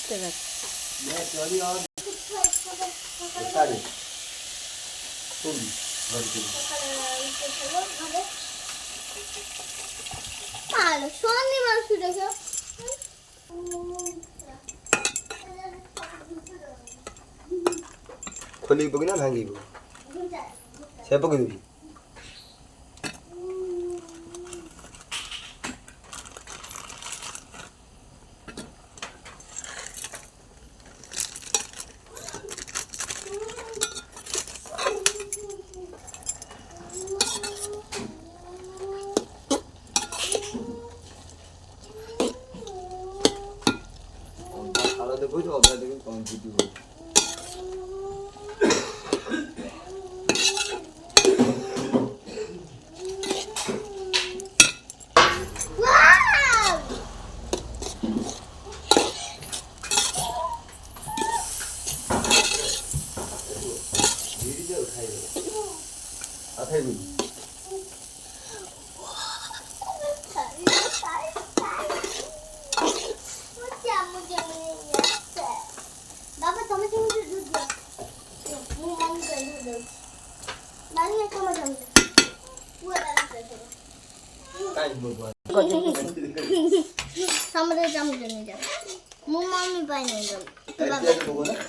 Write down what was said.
तेरा मैं चली और साड़ी तुम बड़ी ভালো সন্ধি মাংস দেখো खोली पकी ना भांगी को से पकी दी देखो जो अबरा देखो कौन सी थी वो धीरे से उठाई आथे भी বাবা তুমি কিন্তু দুধ দাও মুই আমি দুধ দাও বানি একটা মজা হবে পুরো দাঁড়াতে काई बोल সামনে জাম জেনে যাও মুই মামি পাই না যাও ऐसे बोलो ना